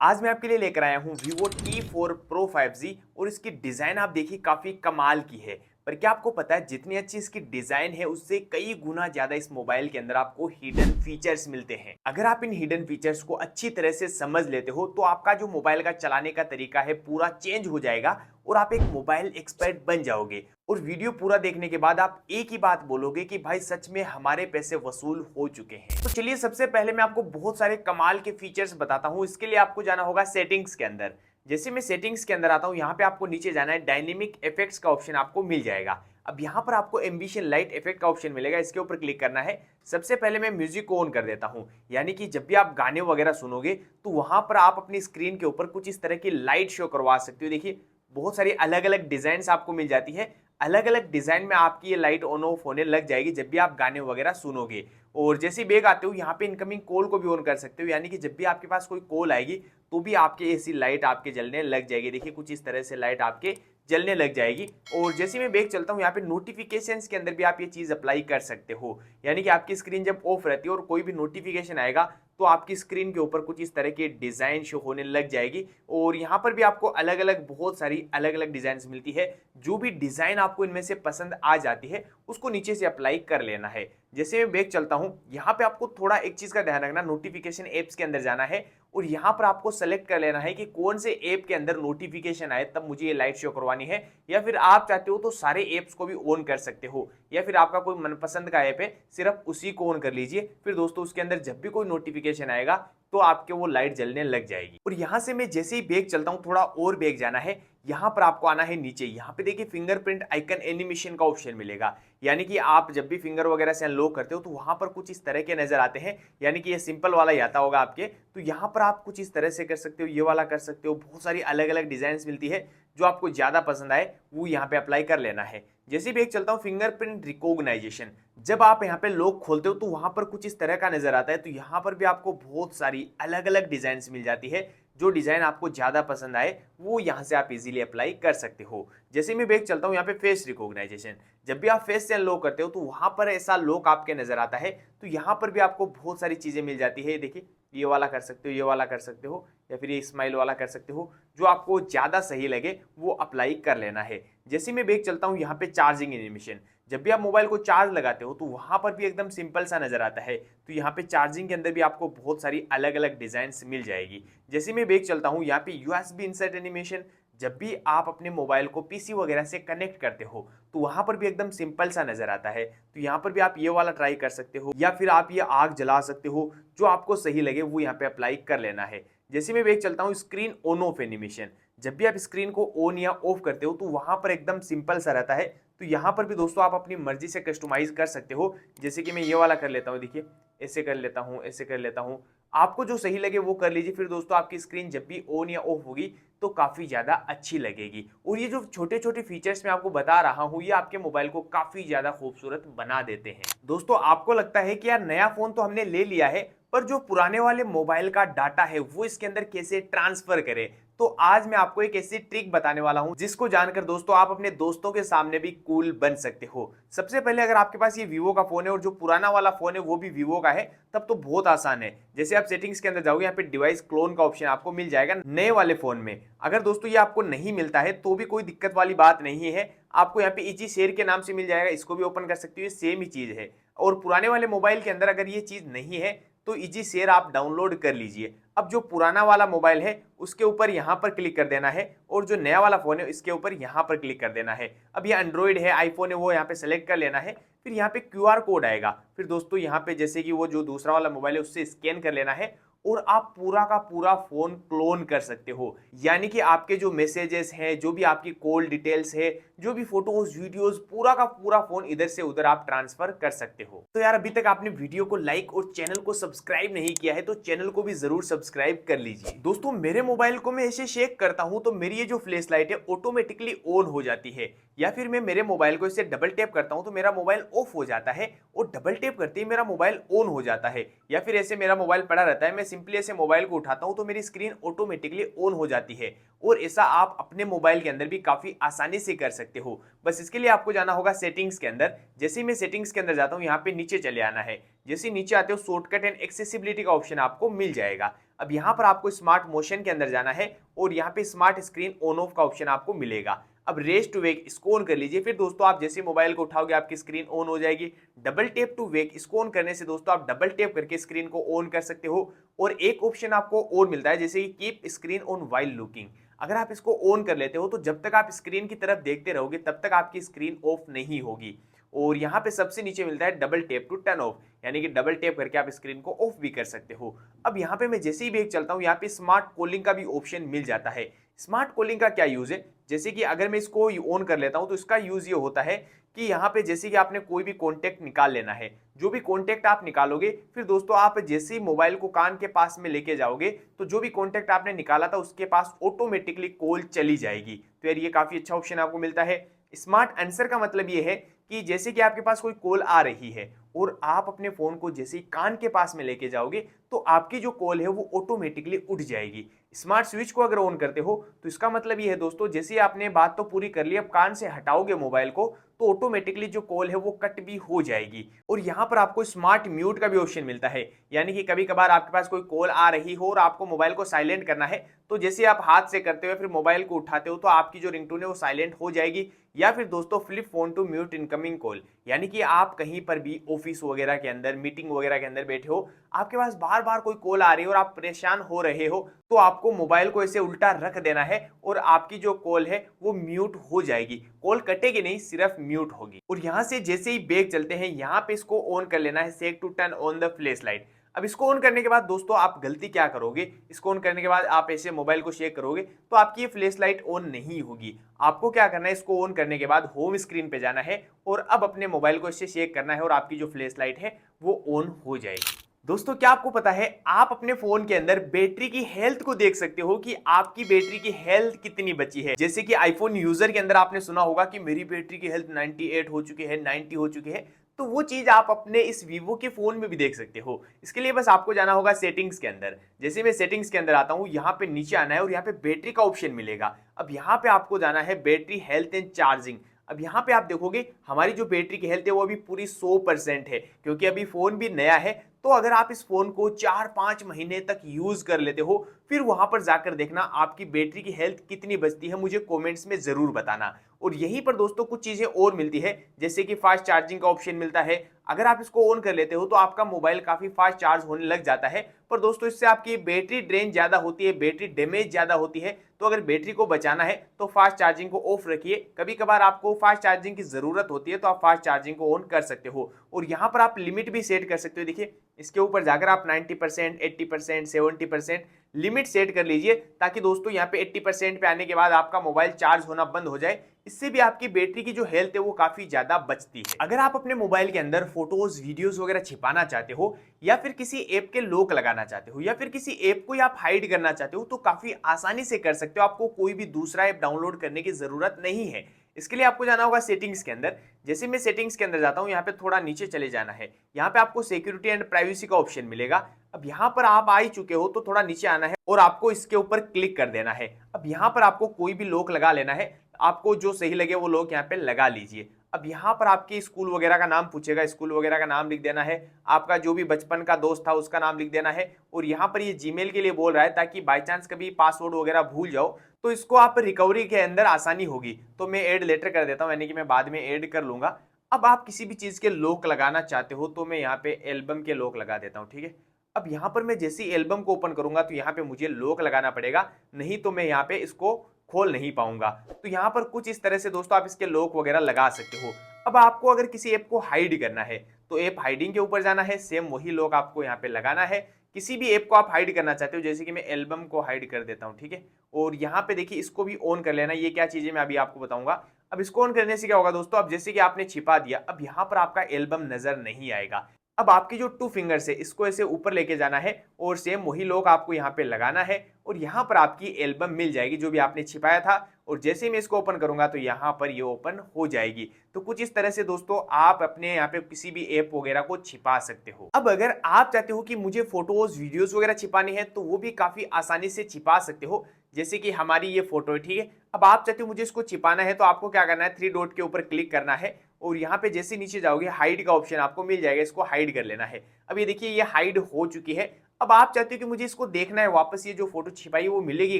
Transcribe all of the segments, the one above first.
आज मैं आपके लिए लेकर आया हूँ Vivo T4 Pro 5G और इसकी डिज़ाइन आप देखिए काफ़ी कमाल की है। पर क्या आपको पता है जितनी अच्छी इसकी डिज़ाइन है उससे कई गुना ज़्यादा इस मोबाइल के अंदर आपको हिडन फीचर्स मिलते हैं। अगर आप इन हिडन फीचर्स को अच्छी तरह से समझ लेते हो तो आपका जो मोबाइल का चलाने का तरीका है पूरा चेंज हो जाएगा और आप एक मोबाइल एक्सपर्ट बन जाओगे। और वीडियो पूरा देखने के बाद आप एक ही बात बोलोगे कि भाई सच में हमारे पैसे वसूल हो चुके हैं। तो चलिए सबसे पहले मैं आपको बहुत सारे कमाल के फीचर्स बताता हूँ। इसके लिए आपको जाना होगा सेटिंग्स के अंदर। जैसे मैं सेटिंग्स के अंदर आता हूँ, यहाँ पे आपको नीचे जाना है, डायनेमिक इफेक्ट्स का ऑप्शन आपको मिल जाएगा। अब यहाँ पर आपको एम्बिशन लाइट इफेक्ट का ऑप्शन मिलेगा, इसके ऊपर क्लिक करना है। सबसे पहले मैं म्यूजिक को ऑन कर देता हूँ, यानी कि जब भी आप गाने वगैरह सुनोगे तो वहां पर आप अपनी स्क्रीन के ऊपर कुछ इस तरह की लाइट शो करवा सकते हो। देखिए बहुत सारी अलग अलग डिजाइन आपको मिल जाती है। अलग अलग डिजाइन में आपकी ये लाइट ऑन ऑफ होने लग जाएगी जब भी आप गाने वगैरह सुनोगे। और जैसे बेग आते हो यहाँ पे इनकमिंग कॉल को भी ऑन कर सकते हो, यानी कि जब भी आपके पास कोई कॉल आएगी तो भी आपके ऐसी लाइट आपके जलने लग जाएगी। देखिए कुछ इस तरह से लाइट आपके जलने लग जाएगी। और जैसे मैं बैक चलता हूँ, यहाँ पे नोटिफिकेशंस के अंदर भी आप ये चीज अप्लाई कर सकते हो, यानी कि आपकी स्क्रीन जब ऑफ रहती है और कोई भी नोटिफिकेशन आएगा तो आपकी स्क्रीन के ऊपर कुछ इस तरह की डिजाइन शो होने लग जाएगी। और यहाँ पर भी आपको अलग अलग बहुत सारी अलग अलग डिजाइन मिलती है। जो भी डिजाइन आपको इनमें से पसंद आ जाती है उसको नीचे से अप्लाई कर लेना है। जैसे मैं बैक चलता हूँ, यहाँ पे आपको थोड़ा एक चीज का ध्यान रखना, नोटिफिकेशन एप्स के अंदर जाना है और यहाँ पर आपको सेलेक्ट कर लेना है कि कौन से ऐप के अंदर नोटिफिकेशन आए तब मुझे ये लाइट शो करवानी है। या फिर आप चाहते हो तो सारे ऐप्स को भी ऑन कर सकते हो, या फिर आपका कोई मनपसंद का ऐप है सिर्फ उसी को ऑन कर लीजिए। फिर दोस्तों उसके अंदर जब भी कोई नोटिफिकेशन आएगा तो आपके वो लाइट जलने लग जाएगी। और यहां से मैं जैसे ही बैग चलता हूं, थोड़ा और बैग जाना है, यहां पर आपको आना है नीचे। यहां पे देखिए फिंगरप्रिंट आइकन एनिमेशन का ऑप्शन मिलेगा, यानी कि आप जब भी फिंगर वगैरह से अनलॉक करते हो तो वहां पर कुछ इस तरह के नजर आते हैं, यानी कि ये सिंपल वाला ही आता होगा आपके। तो यहाँ पर आप कुछ इस तरह से कर सकते हो, ये वाला कर सकते हो। बहुत सारी अलग अलग डिजाइन मिलती है, जो आपको ज्यादा पसंद आए वो यहाँ पे अप्लाई कर लेना है। जैसे भी एक चलता हूँ, फिंगरप्रिंट रिकॉग्नाइजेशन, जब आप यहाँ पे लॉक खोलते हो तो वहां पर कुछ इस तरह का नजर आता है। तो यहाँ पर भी आपको बहुत सारी अलग अलग डिजाइन मिल जाती है। जो डिजाइन आपको ज्यादा पसंद आए वो यहाँ से आप इजीली अप्लाई कर सकते हो। जैसे मैं बैक चलता हूँ, यहाँ पे फेस रिकॉग्नाइजेशन, जब भी आप फेस से अनलॉक करते हो तो वहां पर ऐसा लॉक आपके नजर आता है। तो यहाँ पर भी आपको बहुत सारी चीजें मिल जाती है। देखिए ये वाला कर सकते हो, ये वाला कर सकते हो, या फिर ये स्माइल वाला कर सकते हो। जो आपको ज्यादा सही लगे वो अप्लाई कर लेना है। जैसे मैं बैक चलता हूँ, यहाँ पे चार्जिंग एनिमेशन, जब भी आप मोबाइल को चार्ज लगाते हो तो वहां पर भी एकदम सिंपल सा नजर आता है। तो यहाँ पे चार्जिंग के अंदर भी आपको बहुत सारी अलग अलग डिजाइन मिल जाएगी। जैसे मैं बैक चलता हूँ, यहाँ पे यूएसबी इंसर्ट एनिमेशन, जब भी आप अपने मोबाइल को पीसी वगैरह से कनेक्ट करते हो तो वहां पर भी एकदम सिंपल सा नजर आता है। तो यहाँ पर भी आप ये वाला ट्राई कर सकते हो, या फिर आप ये आग जला सकते हो। जो आपको सही लगे वो यहाँ पे अप्लाई कर लेना है। जैसे मैं बैक चलता हूँ, स्क्रीन ऑन ऑफ एनिमेशन, जब भी आप स्क्रीन को ऑन या ऑफ करते हो तो वहां पर एकदम सिंपल सा रहता है। तो यहाँ पर भी दोस्तों आप अपनी मर्जी से कस्टमाइज कर सकते हो। जैसे कि मैं ये वाला कर लेता हूँ, देखिए ऐसे कर लेता हूँ, ऐसे कर लेता हूँ। आपको जो सही लगे वो कर लीजिए। फिर दोस्तों आपकी स्क्रीन जब भी ऑन या ऑफ होगी तो काफी ज्यादा अच्छी लगेगी। और ये जो छोटे छोटे फीचर्स मैं आपको बता रहा हूँ ये आपके मोबाइल को काफी ज्यादा खूबसूरत बना देते हैं। दोस्तों आपको लगता है कि यार नया फोन तो हमने ले लिया है, पर जो पुराने वाले मोबाइल का डाटा है वो इसके अंदर कैसे ट्रांसफर करें। तो आज मैं आपको एक ऐसी ट्रिक बताने वाला हूं जिसको जानकर दोस्तों आप अपने दोस्तों के सामने भी कूल बन सकते हो। सबसे पहले अगर आपके पास ये वीवो का फोन है और जो पुराना वाला फोन है वो भी वीवो का है, तब तो बहुत आसान है। जैसे आप सेटिंग्स के अंदर जाओगे, यहाँ पे डिवाइस क्लोन का ऑप्शन आपको मिल जाएगा नए वाले फोन में। अगर दोस्तों ये आपको नहीं मिलता है तो भी कोई दिक्कत वाली बात नहीं है, आपको यहाँ पे इजी शेयर के नाम से मिल जाएगा, इसको भी ओपन कर सकते हो, ये सेम ही चीज है। और पुराने वाले मोबाइल के अंदर अगर ये चीज नहीं है तो इजी शेयर आप डाउनलोड कर लीजिए। अब जो पुराना वाला मोबाइल है उसके ऊपर यहां पर क्लिक कर देना है, और जो नया वाला फोन है इसके ऊपर यहां पर क्लिक कर देना है। अब ये एंड्रॉइड है, आईफोन है, वो यहाँ पे सेलेक्ट कर लेना है। फिर यहाँ पे क्यूआर कोड आएगा, फिर दोस्तों यहाँ पे जैसे कि वो जो दूसरा वाला मोबाइल है उससे स्कैन कर लेना है और आप पूरा का पूरा फोन क्लोन कर सकते हो। यानी कि आपके जो मैसेजेस हैं, जो भी आपकी कॉल डिटेल्स है, जो भी फोटोज वीडियोस, पूरा का पूरा फोन इधर से उधर आप ट्रांसफर कर सकते हो। तो यार अभी तक आपने वीडियो को लाइक और चैनल को सब्सक्राइब नहीं किया है तो चैनल को भी जरूर सब्सक्राइब कर लीजिए। दोस्तों मेरे मोबाइल को मैं ऐसे शेक करता हूं तो मेरी ये जो फ्लैश लाइट है ऑटोमेटिकली ऑन हो जाती है, या फिर मैं मेरे मोबाइल को इसे डबल टैप करता हूं तो मेरा मोबाइल ऑफ हो जाता है, और डबल टैप करते ही मेरा मोबाइल ऑन हो जाता है। या फिर ऐसे मेरा मोबाइल पड़ा रहता है, मैं सिंपली ऐसे मोबाइल को उठाता हूं तो मेरी स्क्रीन ऑटोमेटिकली ऑन हो जाती है। और ऐसा आप अपने मोबाइल के अंदर भी काफी आसानी से कर सकते सकते हो। बस इसके लिए आपको जाना होगा सेटिंग्स के अंदर। जैसे ही मैं सेटिंग्स के अंदर जाता हूँ, यहाँ पे नीचे चले आना है। जैसे ही नीचे आते हो शॉर्टकट एंड एक्सेसिबिलिटी का ऑप्शन आपको मिल जाएगा। अब यहाँ पर आपको स्मार्ट मोशन के अंदर जाना है और यहाँ पे स्मार्ट स्क्रीन ऑन ऑफ का ऑप्शन आपको मिलेगा। अब रेस टू वेक इसको ऑन कर लीजिए। फिर दोस्तों आप जैसे मोबाइल को उठाओगे आपकी स्क्रीन ऑन हो जाएगी। डबल टैप टू वेक इसको ऑन करने से दोस्तों आप डबल टैप करके स्क्रीन को ऑन कर सकते हो। और एक ऑप्शन आपको और मिलता है जैसे कि keep screen on while looking. अगर आप इसको ऑन कर लेते हो तो जब तक आप स्क्रीन की तरफ देखते रहोगे तब तक आपकी स्क्रीन ऑफ नहीं होगी। और यहाँ पे सबसे नीचे मिलता है double tap to turn off, यानी कि डबल टैप करके आप स्क्रीन को ऑफ भी कर सकते हो। अब यहाँ पे मैं जैसे ही बैग चलता हूँ, यहाँ पे स्मार्ट कॉलिंग का भी ऑप्शन मिल जाता है। स्मार्ट कॉलिंग का क्या यूज है, जैसे कि अगर मैं इसको ऑन कर लेता हूँ तो इसका यूज ये होता है कि यहाँ पे जैसे कि आपने कोई भी कॉन्टेक्ट निकाल लेना है, जो भी कॉन्टेक्ट आप निकालोगे, फिर दोस्तों आप जैसे ही मोबाइल को कान के पास में लेके जाओगे तो जो भी कॉन्टेक्ट आपने निकाला था उसके पास ऑटोमेटिकली कॉल चली जाएगी। तो यार ये काफी अच्छा ऑप्शन आपको मिलता है। स्मार्ट आंसर का मतलब ये है कि जैसे कि आपके पास कोई कॉल आ रही है और आप अपने फोन को जैसे ही कान के पास में लेके जाओगे तो आपकी जो कॉल है वो ऑटोमेटिकली उठ जाएगी। स्मार्ट स्विच को अगर ऑन करते हो तो इसका मतलब ये है दोस्तों, जैसे ही आपने बात तो पूरी कर ली, अब कान से हटाओगे मोबाइल को तो ऑटोमेटिकली जो कॉल है वो कट भी हो जाएगी। और यहाँ पर आपको स्मार्ट म्यूट का भी ऑप्शन मिलता है, यानी कि कभी कभार आपके पास कोई कॉल आ रही हो और आपको मोबाइल को साइलेंट करना है, तो जैसे आप हाथ से करते हो फिर मोबाइल को उठाते हो तो आपकी जो रिंगटोन है वो साइलेंट हो जाएगी। या फिर दोस्तों flip phone to mute incoming call, यानी कि आप कहीं पर भी ऑफिस वगैरह के अंदर, मीटिंग वगैरह के अंदर बैठे हो, आपके पास बार बार कोई कॉल आ रही है और आप परेशान हो रहे हो, तो आपको मोबाइल को ऐसे उल्टा रख देना है और आपकी जो कॉल है वो म्यूट हो जाएगी। कॉल कटेगी नहीं, सिर्फ म्यूट होगी। और यहाँ से जैसे ही बैग चलते हैं, यहाँ पे इसको ऑन कर लेना है, set to turn on the flash light. अब इसको ऑन करने के बाद दोस्तों आप गलती क्या करोगे, इसको ऑन करने के बाद आप ऐसे मोबाइल को शेक करोगे तो आपकी ये फ्लैश लाइट ऑन नहीं होगी। आपको क्या करना है, इसको ऑन करने के बाद होम स्क्रीन पे जाना है और अब अपने मोबाइल को इससे शेक करना है और आपकी जो फ्लैश लाइट है वो ऑन हो जाएगी। दोस्तों क्या आपको पता है, आप अपने फोन के अंदर बैटरी की हेल्थ को देख सकते हो कि आपकी बैटरी की हेल्थ कितनी बची है। जैसे कि आईफोन यूजर के अंदर आपने सुना होगा कि मेरी बैटरी की हेल्थ 98 हो चुकी है, 90 हो चुकी है, तो वो चीज आप अपने इस वीवो के फोन में भी देख सकते हो। इसके लिए बस आपको जाना होगा सेटिंग्स के अंदर। जैसे मैं सेटिंग्स के अंदर आता हूं, यहाँ पे नीचे आना है और यहाँ पे बैटरी का ऑप्शन मिलेगा। अब यहाँ पे आपको जाना है बैटरी हेल्थ एंड चार्जिंग। अब यहाँ पे आप देखोगे हमारी जो बैटरी की हेल्थ है वो अभी पूरी 100% है, क्योंकि अभी फोन भी नया है। तो अगर आप इस फोन को 4-5 महीने तक यूज कर लेते हो, फिर वहां पर जाकर देखना आपकी बैटरी की हेल्थ कितनी बचती है, मुझे कमेंट्स में जरूर बताना। और यहीं पर दोस्तों कुछ चीजें और मिलती है, जैसे कि फास्ट चार्जिंग का ऑप्शन मिलता है। अगर आप इसको ऑन कर लेते हो तो आपका मोबाइल काफी फास्ट चार्ज होने लग जाता है, पर दोस्तों इससे आपकी बैटरी ड्रेन ज्यादा होती है, बैटरी डैमेज ज्यादा होती है। तो अगर बैटरी को बचाना है तो फास्ट चार्जिंग को ऑफ रखिए। कभी कभार आपको फास्ट चार्जिंग की जरूरत होती है तो आप फास्ट चार्जिंग को ऑन कर सकते हो। और यहाँ पर आप लिमिट भी सेट कर सकते हो। देखिए इसके ऊपर जाकर आप 90%, 80%, 70% लिमिट सेट कर लीजिए, ताकि दोस्तों यहाँ पे 80% पे आने के बाद आपका मोबाइल चार्ज होना बंद हो जाए। इससे भी आपकी बैटरी की जो हेल्थ है वो काफी ज्यादा बचती है। अगर आप अपने मोबाइल के अंदर फोटोज, वीडियोस वगैरह छिपाना चाहते हो, या फिर किसी ऐप के लॉक लगाना चाहते हो, या फिर किसी ऐप को आप हाइड करना चाहते हो, तो काफी आसानी से कर सकते हो। आपको कोई भी दूसरा ऐप डाउनलोड करने की जरूरत नहीं है। इसके लिए आपको जाना होगा सेटिंग्स के अंदर। जैसे मैं सेटिंग्स के अंदर जाता हूं, यहाँ पे थोड़ा नीचे चले जाना है। यहाँ पे आपको सिक्योरिटी एंड प्राइवेसी का ऑप्शन मिलेगा। अब यहाँ पर आप आ ही चुके हो तो थोड़ा नीचे आना है और आपको इसके ऊपर क्लिक कर देना है। अब यहाँ पर आपको कोई भी लॉक लगा लेना है, आपको जो सही लगे वो लॉक यहाँ पे लगा लीजिए। अब यहाँ पर आपके स्कूल वगैरह का नाम पूछेगा, स्कूल वगैरह का नाम लिख देना है। आपका जो भी बचपन का दोस्त था उसका नाम लिख देना है। और यहाँ पर ये जीमेल के लिए बोल रहा है, ताकि बाई चांस कभी पासवर्ड वगैरह भूल जाओ तो इसको आप रिकवरी के अंदर आसानी होगी। तो मैं ऐड लेटर कर देता हूँ, यानी कि मैं बाद में ऐड कर लूंगा। अब आप किसी भी चीज के लॉक लगाना चाहते हो तो मैं यहाँ पे एल्बम के लॉक लगा देता हूँ, ठीक है। अब यहाँ पर मैं जैसे ही एल्बम को ओपन करूंगा तो यहाँ पे मुझे लॉक लगाना पड़ेगा, नहीं तो मैं यहाँ पे इसको खोल नहीं पाऊंगा। तो यहाँ पर कुछ इस तरह से दोस्तों आप इसके लॉक वगैरह लगा सकते हो। अब आपको अगर किसी ऐप को हाइड करना है तो ऐप हाइडिंग के ऊपर जाना है, सेम वही लॉक आपको यहाँ पे लगाना है। किसी भी ऐप को आप हाइड करना चाहते हो, जैसे कि मैं एल्बम को हाइड कर देता हूँ, ठीक है। और यहाँ पे देखिए इसको भी ऑन कर लेना। ये क्या चीज है मैं अभी आपको बताऊंगा। अब इसको ऑन करने से क्या होगा दोस्तों, अब जैसे कि आपने छिपा दिया, अब यहाँ पर आपका एल्बम नजर नहीं आएगा। अब आपकी जो टू फिंगर्स है इसको ऐसे ऊपर लेके जाना है और सेम वही लॉक आपको यहाँ पे लगाना है और यहाँ पर आपकी एल्बम मिल जाएगी जो भी आपने छिपाया था। और जैसे ही मैं इसको ओपन करूंगा तो यहाँ पर ये ओपन हो जाएगी। तो कुछ इस तरह से दोस्तों आप अपने यहाँ पे किसी भी ऐप वगैरह को छिपा सकते हो। अब अगर आप चाहते हो कि मुझे फोटोज वीडियोस वगैरह छिपानी है तो वो भी काफी आसानी से छिपा सकते हो। जैसे कि हमारी ये फोटो है, ठीक है। अब आप चाहते हो मुझे इसको छिपाना है तो आपको क्या करना है, थ्री डॉट के ऊपर क्लिक करना है और यहाँ पे जैसे नीचे जाओगे हाइड का ऑप्शन आपको मिल जाएगा, इसको हाइड कर लेना है। अब ये देखिए ये हाइड हो चुकी है। अब आप चाहते हो कि मुझे इसको देखना है वापस, ये जो फोटो छिपाई है वो मिलेगी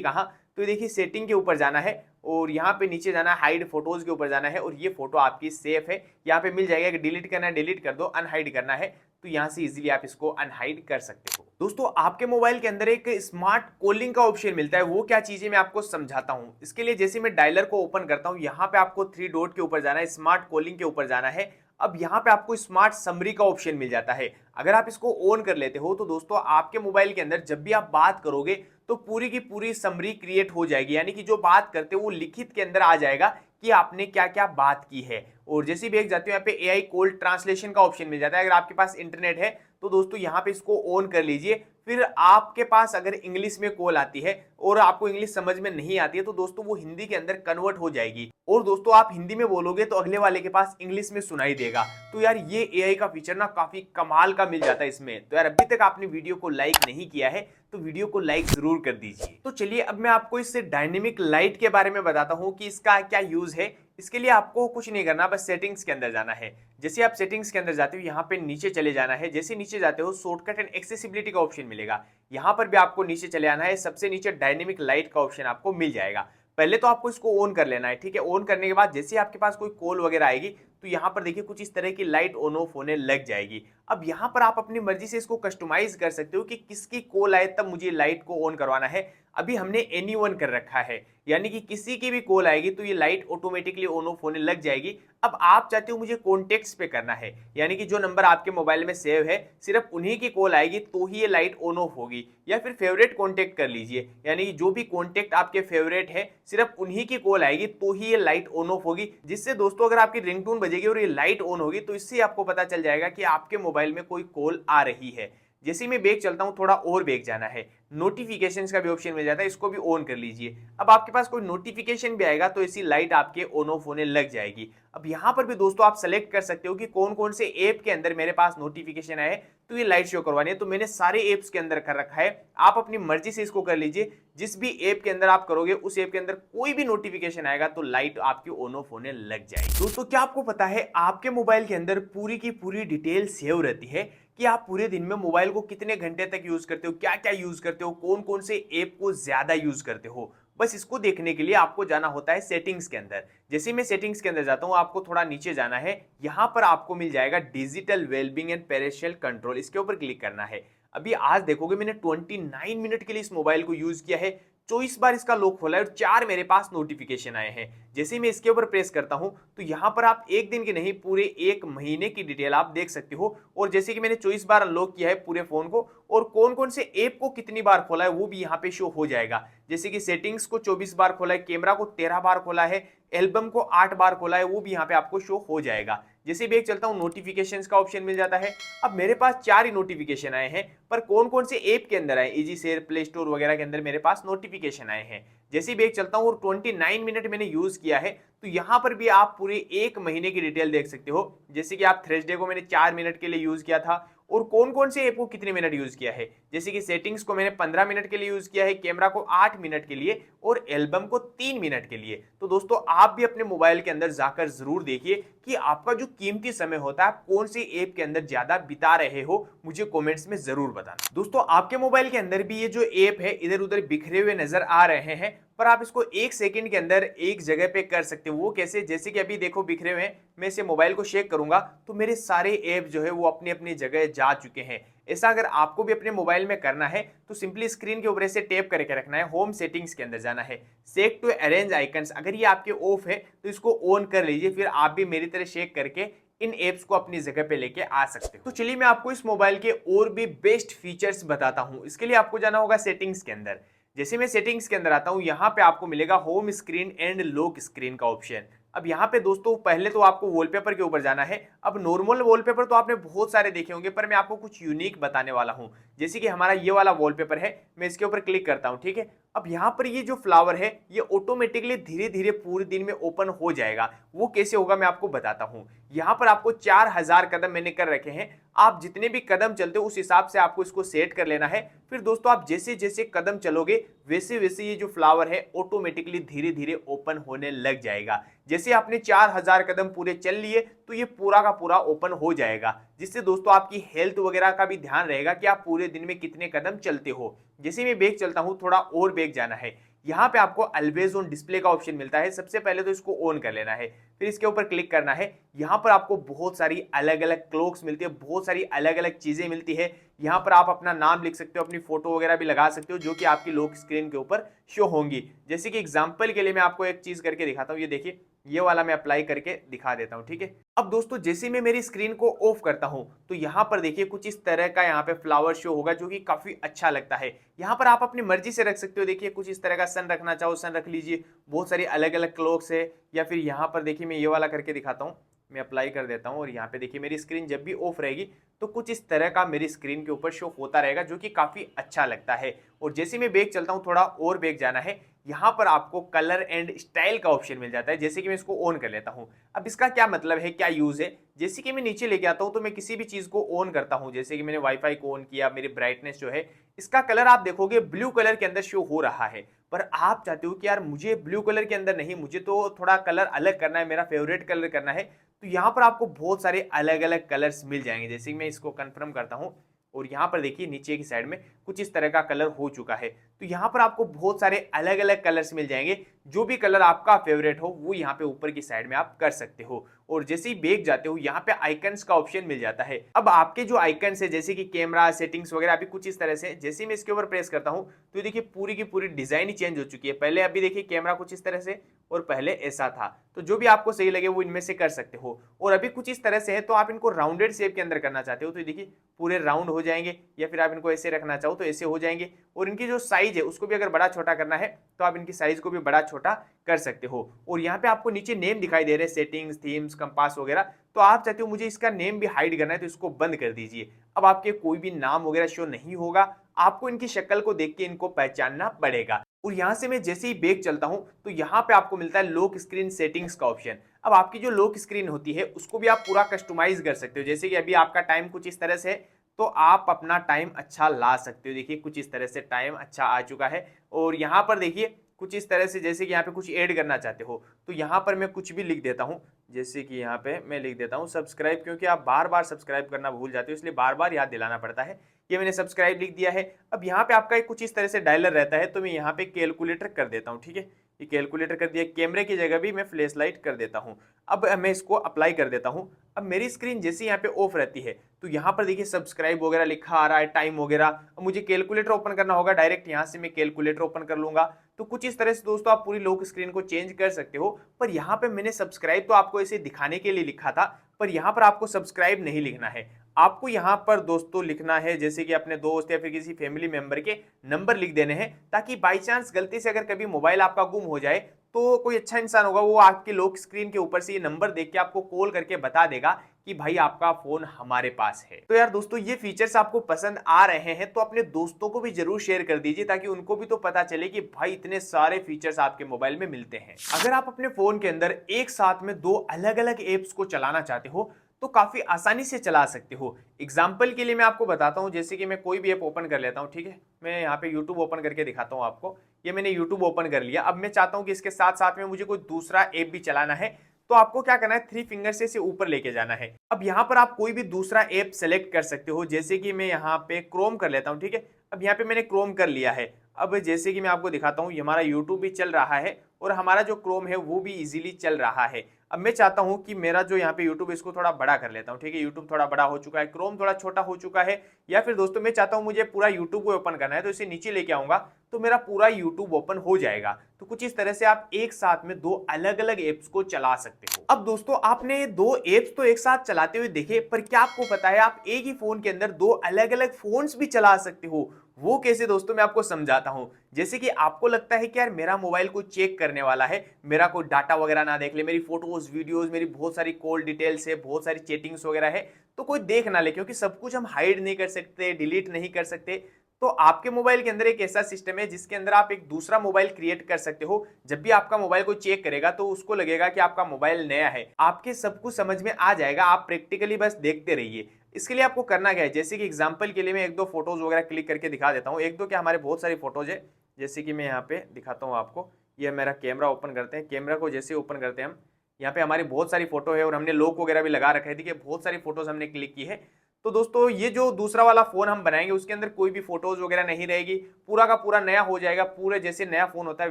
कहाँ, तो ये देखिए सेटिंग के ऊपर जाना है और यहाँ पे नीचे जाना है, हाइड फोटोज के ऊपर जाना है और ये फोटो आपकी सेफ है। यहाँ पे मिल जाएगा कि डिलीट करना है डिलीट कर दो, अनहाइड करना है तो यहाँ से इजीली आप इसको अनहाइड कर सकते हो। दोस्तों आपके मोबाइल के अंदर एक स्मार्ट कॉलिंग का ऑप्शन मिलता है, वो क्या चीज है मैं आपको समझाता हूँ। इसके लिए जैसे मैं डायलर को ओपन करता हूँ, यहाँ पे आपको थ्री डॉट के ऊपर जाना है, स्मार्ट कॉलिंग के ऊपर जाना है। अब यहाँ पे आपको स्मार्ट समरी का ऑप्शन मिल जाता है। अगर आप इसको ऑन कर लेते हो तो दोस्तों आपके मोबाइल के अंदर जब भी आप बात करोगे तो पूरी की पूरी समरी क्रिएट हो जाएगी, यानी कि जो बात करते हो वो लिखित के अंदर आ जाएगा कि आपने क्या क्या बात की है। और जैसे भी एक जाते हो यहाँ पे एआई कॉल ट्रांसलेशन का ऑप्शन मिल जाता है। अगर आपके पास इंटरनेट है तो दोस्तों यहाँ पे इसको ऑन कर लीजिए। फिर आपके पास अगर इंग्लिश में कॉल आती है और आपको इंग्लिश समझ में नहीं आती है तो दोस्तों वो हिंदी के अंदर कन्वर्ट हो जाएगी और दोस्तों आप हिंदी में बोलोगे तो अगले वाले के पास इंग्लिश में सुनाई देगा। तो यार ये एआई का फीचर ना काफी कमाल का मिल जाता है इसमें। तो यार अभी तक आपने वीडियो को लाइक नहीं किया है तो वीडियो को लाइक जरूर कर दीजिए। तो चलिए अब मैं आपको इस डायनेमिक लाइट के बारे में बताता हूँ कि इसका क्या यूज है। इसके लिए आपको कुछ नहीं करना, बस सेटिंग्स के अंदर जाना है। जैसे आप सेटिंग्स के अंदर जाते हो यहाँ पे नीचे चले जाना है। जैसे नीचे जाते हो शॉर्टकट एंड एक्सेसिबिलिटी का ऑप्शन मिलेगा, यहाँ पर भी आपको नीचे चले आना है। सबसे नीचे डायनेमिक लाइट का ऑप्शन आपको मिल जाएगा। पहले तो आपको इसको ऑन कर लेना है, ठीक है। ऑन करने के बाद जैसे आपके पास कोई कॉल वगैरह आएगी तो यहाँ पर देखिए कुछ इस तरह की लाइट ऑन ऑफ होने लग जाएगी। अब यहाँ पर आप अपनी मर्जी से इसको कस्टमाइज कर सकते हो कि किसकी कॉल आए तब मुझे लाइट को ऑन करवाना है। अभी हमने एनीवन कर रखा है, यानी कि किसी की भी कॉल आएगी तो ये लाइट ऑटोमेटिकली ऑन ऑफ होने लग जाएगी। अब आप चाहते हो मुझे कॉन्टेक्ट्स पे करना है, यानी कि जो नंबर आपके मोबाइल में सेव है सिर्फ उन्हीं की कॉल आएगी तो ही ये लाइट ऑन ऑफ होगी। या फिर फेवरेट कॉन्टेक्ट कर लीजिए, यानी कि जो भी कॉन्टेक्ट आपके फेवरेट है सिर्फ उन्हीं की कॉल आएगी तो ही ये लाइट ऑन ऑफ होगी। जिससे दोस्तों अगर आपकी रिंगटोन बजेगी और ये लाइट ऑन होगी तो इससे आपको पता चल जाएगा कि आपके मोबाइल में कोई कॉल आ रही है। जैसे मैं बैक चलता हूं, थोड़ा और बैक जाना है, नोटिफिकेशंस का भी ऑप्शन मिल जाता है, इसको भी ऑन कर लीजिए। अब आपके पास कोई नोटिफिकेशन भी आएगा तो ऐसी लाइट आपके ऑन ऑफ होने लग जाएगी। अब यहां पर भी दोस्तों आप सेलेक्ट कर सकते हो कि कौन कौन से ऐप के अंदर मेरे पास नोटिफिकेशन आए तो ये लाइट शो करवानी है। तो मैंने सारे ऐप्स के अंदर कर रखा है, आप अपनी मर्जी से इसको कर लीजिए। जिस भी ऐप के अंदर आप करोगे उस ऐप के अंदर कोई भी नोटिफिकेशन आएगा तो लाइट आपकी ऑन ऑफ होने लग जाएगी। दोस्तों क्या आपको पता है आपके मोबाइल के अंदर पूरी की पूरी डिटेल सेव रहती है कि आप पूरे दिन में मोबाइल को कितने घंटे तक यूज करते हो, क्या क्या यूज करते हो, कौन कौन से ऐप को ज्यादा यूज करते हो। बस इसको देखने के लिए आपको जाना होता है सेटिंग्स के अंदर। जैसे मैं सेटिंग्स के अंदर जाता हूं, आपको थोड़ा नीचे जाना है, यहां पर आपको मिल जाएगा डिजिटल वेलबींग एंड पेरेंशियल कंट्रोल, इसके ऊपर क्लिक करना है। अभी आज देखोगे मैंने 29 मिनट के लिए इस मोबाइल को यूज किया है, 24 बार इसका लॉक खोला है और 4 मेरे पास नोटिफिकेशन आए हैं। जैसे मैं इसके ऊपर प्रेस करता हूं तो यहां पर आप एक दिन की नहीं पूरे एक महीने की डिटेल आप देख सकते हो। और जैसे कि मैंने 24 बार अनलॉक किया है पूरे फोन को और कौन कौन से ऐप को कितनी बार खोला है वो भी यहाँ पे शो हो जाएगा। जैसे कि सेटिंग्स को 24 बार खोला है, कैमरा को 13 बार खोला है, एल्बम को 8 बार खोला है, वो भी यहाँ पे आपको शो हो जाएगा। जैसे भी एक चलता हूँ नोटिफिकेशंस का ऑप्शन मिल जाता है। अब मेरे पास 4 ही नोटिफिकेशन आए हैं, पर कौन कौन से ऐप के अंदर आए, इजी शेयर, प्ले स्टोर वगैरह के अंदर मेरे पास नोटिफिकेशन आए हैं। जैसे भी एक चलता हूँ और 29 मिनट मैंने यूज किया है तो यहाँ पर भी आप पूरे एक महीने की डिटेल देख सकते हो। जैसे कि आप थर्सडे को मैंने 4 मिनट के लिए यूज किया था और कौन कौन से ऐप को कितने मिनट यूज किया है। जैसे कि सेटिंग्स को मैंने 15 मिनट के लिए यूज किया है, कैमरा को 8 मिनट के लिए और एल्बम को 3 मिनट के लिए। तो दोस्तों आप भी अपने मोबाइल के अंदर जाकर जरूर देखिए कि आपका जो कीमती समय होता है आप कौन से ऐप के अंदर ज्यादा बिता रहे हो, मुझे कमेंट्स में जरूर बताना। दोस्तों आपके मोबाइल के अंदर भी ये जो ऐप है इधर उधर बिखरे हुए नजर आ रहे हैं, पर आप इसको एक सेकंड के अंदर एक जगह पे कर सकते हो। वो कैसे, जैसे कि अभी देखो बिखरे हुए हैं, मैं इसे मोबाइल को शेक करूंगा तो मेरे सारे ऐप जो है वो अपनी अपनी जगह जा चुके हैं। ऐसा अगर आपको भी अपने मोबाइल में करना है तो सिंपली स्क्रीन के ऊपर ऐसे टैप करके रखना है, होम सेटिंग्स के अंदर जाना है, सेट टू अरेंज आइकन्स, अगर ये आपके ऑफ है तो इसको ऑन कर लीजिए। फिर आप भी मेरी तरह शेक करके इन एप्स को अपनी जगह पे लेके आ सकते हो। तो चलिए मैं आपको इस मोबाइल के और भी बेस्ट फीचर्स बताता हूं। इसके लिए आपको जाना होगा सेटिंग्स के अंदर। जैसे मैं सेटिंग्स के अंदर आता हूं, यहां पे आपको मिलेगा home screen and lock screen का ऑप्शन। अब यहाँ पे दोस्तों पहले तो आपको वॉलपेपर के ऊपर जाना है। अब नॉर्मल वॉलपेपर तो आपने बहुत सारे देखे होंगे, पर मैं आपको कुछ यूनिक बताने वाला हूँ। जैसे कि हमारा ये वाला वॉलपेपर है, मैं इसके ऊपर क्लिक करता हूँ, ठीक है। अब यहाँ पर ये जो फ्लावर है ये ऑटोमेटिकली धीरे धीरे पूरे दिन में ओपन हो जाएगा। वो कैसे होगा मैं आपको बताता हूँ। यहाँ पर आपको 4000 कदम मैंने कर रखे हैं। आप जितने भी कदम चलते हो उस हिसाब से आपको इसको सेट कर लेना है। फिर दोस्तों आप जैसे जैसे कदम चलोगे वैसे वैसे ये जो फ्लावर है ऑटोमेटिकली धीरे धीरे ओपन होने लग जाएगा। जैसे आपने 4000 कदम पूरे चल लिए तो ये पूरा का पूरा ओपन हो जाएगा, जिससे दोस्तों आपकी हेल्थ वगैरह का भी ध्यान रहेगा कि आप पूरे दिन में कितने कदम चलते हो। जैसे मैं बैक चलता हूं, थोड़ा और बैक जाना है। यहाँ पे आपको ऑलवेज ऑन डिस्प्ले का ऑप्शन मिलता है। सबसे पहले तो इसको ऑन कर लेना है, फिर इसके ऊपर क्लिक करना है। यहाँ पर आपको बहुत सारी अलग अलग क्लॉक्स मिलती है, बहुत सारी अलग अलग चीजें मिलती है। यहाँ पर आप अपना नाम लिख सकते हो, अपनी फोटो वगैरह भी लगा सकते हो, जो कि आपकी लॉक स्क्रीन के ऊपर शो होंगी। जैसे कि एग्जांपल के लिए मैं आपको एक चीज करके दिखाता हूँ। ये देखिए, ये वाला मैं अप्लाई करके दिखा देता हूँ, ठीक है। अब दोस्तों जैसे मैं मेरी स्क्रीन को ऑफ करता हूँ तो यहाँ पर देखिए कुछ इस तरह का यहाँ पे फ्लावर शो होगा, जो कि काफी अच्छा लगता है। यहाँ पर आप अपनी मर्जी से रख सकते हो। देखिए कुछ इस तरह का सन रखना चाहो सन रख लीजिए। बहुत सारी अलग अलग क्लॉक्स है। या फिर यहाँ पर देखिए मैं ये वाला करके दिखाता हूँ। मैं अप्लाई कर देता हूँ और यहाँ पे देखिए मेरी स्क्रीन जब भी ऑफ रहेगी तो कुछ इस तरह का मेरी स्क्रीन के ऊपर शो होता रहेगा, जो कि काफी अच्छा लगता है। और जैसे मैं बैक चलता हूँ, थोड़ा और बैक जाना है, यहाँ पर आपको कलर एंड स्टाइल का ऑप्शन मिल जाता है। जैसे कि मैं इसको ऑन कर लेता हूँ। अब इसका क्या मतलब है, क्या यूज है। जैसे कि मैं नीचे लेके आता हूँ तो मैं किसी भी चीज को ऑन करता हूँ, जैसे कि मैंने वाईफाई को ऑन किया, मेरी ब्राइटनेस जो है इसका कलर आप देखोगे ब्लू कलर के अंदर शो हो रहा है। पर आप चाहते हो कि यार मुझे ब्लू कलर के अंदर नहीं, मुझे तो थोड़ा कलर अलग करना है, मेरा फेवरेट कलर करना है, तो यहाँ पर आपको बहुत सारे अलग अलग कलर्स मिल जाएंगे। जैसे कि मैं इसको कंफर्म करता हूँ और यहाँ पर देखिए नीचे की साइड में कुछ इस तरह का कलर हो चुका है। तो यहाँ पर आपको बहुत सारे अलग अलग कलर्स मिल जाएंगे। जो भी कलर आपका फेवरेट हो वो यहाँ पे ऊपर की साइड में आप कर सकते हो। और जैसे ही बैक जाते हो यहाँ पे आइकन्स का ऑप्शन मिल जाता है। अब आपके जो आइकन्स है जैसे कि कैमरा सेटिंग्स वगैरह अभी कुछ इस तरह से, जैसे मैं इसके ऊपर प्रेस करता हूँ तो देखिए पूरी की पूरी डिजाइन ही चेंज हो चुकी है। पहले अभी देखिए कैमरा कुछ इस तरह से और पहले ऐसा था। तो जो भी आपको सही लगे वो इनमें से कर सकते हो। और अभी कुछ इस तरह से है तो आप इनको राउंडेड शेप के अंदर करना चाहते हो तो देखिए पूरे राउंड हो जाएंगे, या फिर आप इनको ऐसे रखना चाहो तो ऐसे हो जाएंगे। और इनकी जो साइज है उसको भी अगर बड़ा छोटा करना है तो आप इनकी साइज को भी बड़ा छोटा कर सकते हो। और यहाँ पे आपको नीचे नेम दिखाई दे रहे हैं, सेटिंग्स, थीम्स, कंपास वगैरह। तो आप चाहते हो मुझे इसका नेम भी हाइड करना है तो इसको बंद कर दीजिए। अब आपके कोई भी नाम वगैरह शो नहीं होगा, आपको इनकी शक्ल को देख के इनको पहचानना पड़ेगा। और यहां से मैं जैसे ही बैक चलता हूं तो यहां पे आपको मिलता है लॉक स्क्रीन सेटिंग्स का ऑप्शन। अब आपकी जो लॉक स्क्रीन होती है उसको भी आप पूरा कस्टमाइज कर सकते हो। जैसे कि अभी आपका टाइम कुछ इस तरह से है तो आप अपना टाइम अच्छा ला सकते हो। देखिए कुछ इस तरह से टाइम अच्छा आ चुका है। और यहाँ पर देखिए कुछ इस तरह से, जैसे कि यहाँ पे कुछ ऐड करना चाहते हो तो यहाँ पर मैं कुछ भी लिख देता हूँ। जैसे कि यहाँ पे मैं लिख देता हूँ सब्सक्राइब, क्योंकि आप बार बार सब्सक्राइब करना भूल जाते हो इसलिए बार बार याद दिलाना पड़ता है। ये मैंने सब्सक्राइब लिख दिया है। अब यहाँ पे आपका कुछ इस तरह से डायलर रहता है तो मैं यहाँ पे कैलकुलेटर कर देता हूँ, ठीक है। ये कैलकुलेटर कर दिया। कैमरे की जगह भी मैं फ्लैश लाइट कर देता हूँ। अब मैं इसको अप्लाई कर देता हूँ। अब मेरी स्क्रीन जैसे यहाँ पे ऑफ रहती है तो यहाँ पर देखिए सब्सक्राइब वगैरह लिखा आ रहा है, टाइम वगैरह। अब मुझे कैलकुलेटर ओपन करना होगा, डायरेक्ट यहाँ से मैं कैलकुलेटर ओपन कर लूंगा। तो कुछ इस तरह से दोस्तों आप पूरी लॉक स्क्रीन को चेंज कर सकते हो। पर यहाँ पे मैंने सब्सक्राइब तो आपको इसे दिखाने के लिए लिखा था, पर यहाँ पर आपको सब्सक्राइब नहीं लिखना है। आपको यहाँ पर दोस्तों लिखना है जैसे कि अपने दोस्त या फिर किसी फैमिली मेंबर के नंबर लिख देने हैं, ताकि बाई चांस गलती से अगर कभी मोबाइल आपका गुम हो जाए तो कोई अच्छा इंसान होगा वो आपके लॉक स्क्रीन के ऊपर से ये नंबर देख के आपको कॉल करके बता देगा कि भाई आपका फोन हमारे पास है। तो यार दोस्तों ये फीचर्स आपको पसंद आ रहे हैं तो अपने दोस्तों को भी जरूर शेयर कर दीजिए, ताकि उनको भी तो पता चले कि भाई इतने सारे फीचर्स आपके मोबाइल में मिलते हैं। अगर आप अपने फोन के अंदर एक साथ में दो अलग अलग एप्स को चलाना चाहते हो तो काफी आसानी से चला सकते हो। एग्जाम्पल के लिए मैं आपको बताता हूं, जैसे कि मैं कोई भी ऐप ओपन कर लेता हूं, ठीक है। मैं यहाँ पे यूट्यूब ओपन करके दिखाता हूं आपको। ये मैंने यूट्यूब ओपन कर लिया। अब मैं चाहता हूं कि इसके साथ साथ में मुझे कोई दूसरा ऐप भी चलाना है, तो आपको क्या करना है, थ्री फिंगर से इसे ऊपर लेके जाना है। अब यहाँ पर आप कोई भी दूसरा ऐप सेलेक्ट कर सकते हो। जैसे कि मैं यहाँ पे क्रोम कर लेता हूँ, ठीक है। अब यहाँ पे मैंने क्रोम कर लिया है। अब जैसे कि मैं आपको दिखाता हूँ, हमारा यूट्यूब भी चल रहा है और हमारा जो क्रोम है वो भी इजीली चल रहा है। अब मैं चाहता हूं कि मेरा जो यहाँ पे यूट्यूब इसको थोड़ा बड़ा कर लेता हूं, ठीक है। यूट्यूब थोड़ा बड़ा हो चुका है, क्रोम थोड़ा छोटा हो चुका है। या फिर दोस्तों मैं चाहता हूं मुझे पूरा यूट्यूब को ओपन करना है, तो इसे नीचे लेके आऊंगा तो मेरा पूरा यूट्यूब ओपन हो जाएगा। तो कुछ इस तरह से आप एक साथ में दो अलग अलग एप्स को चला सकते हो। अब दोस्तों आपने दो एप्स तो एक साथ चलाते हुए देखे, पर क्या आपको पता है आप एक ही फोन के अंदर दो अलग अलग फोन्स भी चला सकते हो। वो कैसे दोस्तों, मैं आपको समझाता हूँ। जैसे कि आपको लगता है कि यार मेरा मोबाइल कोई चेक करने वाला है, मेरा कोई डाटा वगैरह ना देख ले, मेरी फोटोज वीडियोज, मेरी बहुत सारी कॉल डिटेल्स है, बहुत सारी चैटिंग्स वगैरह है, तो कोई देख ना ले, क्योंकि सब कुछ हम हाइड नहीं कर सकते, डिलीट नहीं कर सकते। तो आपके मोबाइल के अंदर एक ऐसा सिस्टम है जिसके अंदर आप एक दूसरा मोबाइल क्रिएट कर सकते हो। जब भी आपका मोबाइल कोई चेक करेगा तो उसको लगेगा कि आपका मोबाइल नया है, आपके सब कुछ समझ में आ जाएगा, आप प्रैक्टिकली बस देखते रहिए। इसके लिए आपको करना क्या है, जैसे कि एग्जांपल के लिए मैं एक दो फोटोज वगैरह क्लिक करके दिखा देता हूँ। एक दो क्या, हमारे बहुत सारी फोटोज है। जैसे कि मैं यहाँ पे दिखाता हूँ आपको, ये मेरा कैमरा ओपन करते हैं। कैमरा को जैसे ओपन करते हैं हम, यहाँ पे हमारी बहुत सारी फोटो है और हमने लॉक वगैरह भी लगा रखा है। देखिए बहुत सारी फोटोज हमने क्लिक की है। तो दोस्तों ये जो दूसरा वाला फोन हम बनाएंगे उसके अंदर कोई भी फोटोज वगैरह नहीं रहेगी, पूरा का पूरा नया हो जाएगा, पूरे जैसे नया फोन होता है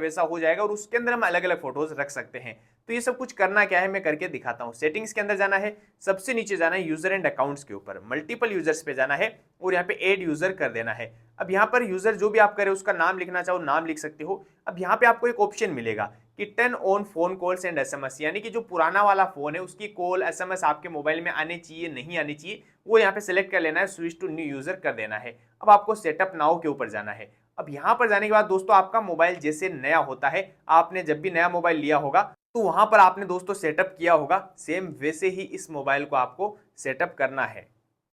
वैसा हो जाएगा, और उसके अंदर हम अलग अलग फोटोज रख सकते हैं। तो ये सब कुछ करना क्या है मैं करके दिखाता हूँ। सेटिंग्स के अंदर जाना है, सबसे नीचे जाना है यूजर एंड अकाउंट्स के ऊपर, मल्टीपल यूजर्स पे जाना है और यहाँ पे एड यूजर कर देना है। अब यहाँ पर यूजर जो भी आप करें उसका नाम लिखना चाहो नाम लिख सकते हो। अब यहाँ पे आपको एक ऑप्शन मिलेगा कि turn on phone calls and SMS, यानी कि जो पुराना वाला फोन है उसकी कॉल एसएमएस आपके मोबाइल में आने चाहिए नहीं आनी चाहिए, वो यहाँ पे सिलेक्ट कर लेना है, स्विच टू न्यू यूजर कर देना है। अब आपको सेटअप नाउ के ऊपर जाना है। अब यहाँ पर जाने के बाद दोस्तों आपका मोबाइल जैसे नया होता है, आपने जब भी नया मोबाइल लिया होगा तो वहां पर आपने दोस्तों सेटअप किया होगा, सेम वैसे ही इस मोबाइल को आपको सेटअप करना है।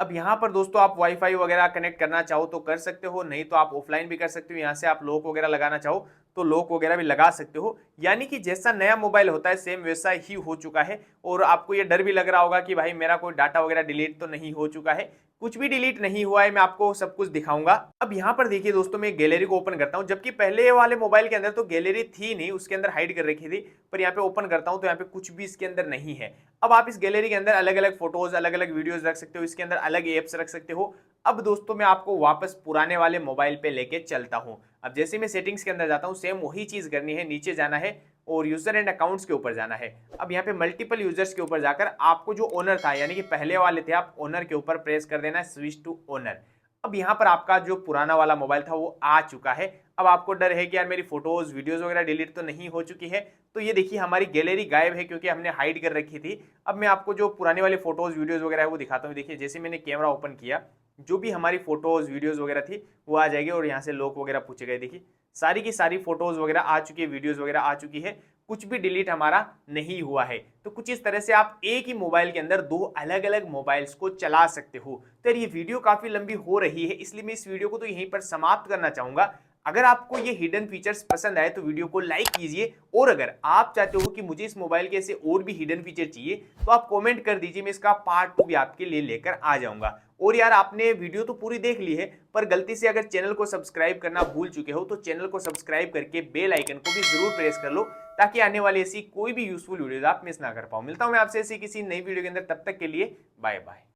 अब यहाँ पर दोस्तों आप वाईफाई वगैरह कनेक्ट करना चाहो तो कर सकते हो, नहीं तो आप ऑफलाइन भी कर सकते हो। यहाँ से आप लॉक वगैरह लगाना चाहो तो लॉक वगैरह भी लगा सकते हो। यानी कि जैसा नया मोबाइल होता है सेम वैसा ही हो चुका है। और आपको ये डर भी लग रहा होगा कि भाई मेरा कोई डाटा वगैरह डिलीट तो नहीं हो चुका है। कुछ भी डिलीट नहीं हुआ है, मैं आपको सब कुछ दिखाऊंगा। अब यहाँ पर देखिए दोस्तों, मैं गैलरी को ओपन करता हूँ, जबकि पहले वाले मोबाइल के अंदर तो गैलरी थी नहीं, उसके अंदर हाइड कर रखी थी। पर यहाँ पे ओपन करता हूँ तो यहाँ पे कुछ भी इसके अंदर नहीं है। अब आप इस गैलरी के अंदर अलग अलग फोटोज, अलग अलग वीडियोज रख सकते हो, इसके अंदर अलग एप्स रख सकते हो। अब दोस्तों मैं आपको वापस पुराने वाले मोबाइल पे लेके चलता हूँ। अब जैसे मैं सेटिंग्स के अंदर जाता हूँ, सेम वही चीज करनी है, नीचे जाना है और यूजर एंड अकाउंट्स के ऊपर जाना है। अब यहाँ पे मल्टीपल यूजर्स के ऊपर जाकर आपको जो ओनर था, यानी कि पहले वाले थे, आप ओनर के ऊपर प्रेस कर देना है, स्विच टू ओनर। अब यहाँ पर आपका जो पुराना वाला मोबाइल था वो आ चुका है। अब आपको डर है कि यार मेरी फोटोज वीडियोज वगैरह डिलीट तो नहीं हो चुकी है, तो ये देखिए हमारी गैलरी गायब है क्योंकि हमने हाइड कर रखी थी। अब मैं आपको जो पुराने वाले फोटोज वीडियोज वगैरह है वो दिखाता हूँ। देखिए जैसे मैंने कैमरा ओपन किया, जो भी हमारी फोटोज वीडियोज वगैरह थी वो आ जाएगी और यहाँ से लॉक वगैरह पूछे गए। देखिए सारी की सारी फोटोज वगैरह आ चुकी है, वीडियोज वगैरह आ चुकी है, कुछ भी डिलीट हमारा नहीं हुआ है। तो कुछ इस तरह से आप एक ही मोबाइल के अंदर दो अलग अलग मोबाइल्स को चला सकते हो। तो ये वीडियो काफी लंबी हो रही है, इसलिए मैं इस वीडियो को तो यहीं पर समाप्त करना चाहूंगा। अगर आपको ये हिडन फीचर्स पसंद आए तो वीडियो को लाइक कीजिए, और अगर आप चाहते हो कि मुझे इस मोबाइल के ऐसे और भी हिडन फीचर चाहिए तो आप कमेंट कर दीजिए, मैं इसका पार्ट 2 भी आपके लिए लेकर आ जाऊंगा। और यार आपने वीडियो तो पूरी देख ली है, पर गलती से अगर चैनल को सब्सक्राइब करना भूल चुके हो तो चैनल को सब्सक्राइब करके बेल आइकन को भी जरूर प्रेस कर लो, ताकि आने वाली ऐसी कोई भी यूजफुल वीडियोस आप मिस ना कर पाओ। मिलता हूं मैं आपसे ऐसी किसी नई वीडियो के अंदर, तब तक के लिए बाय बाय।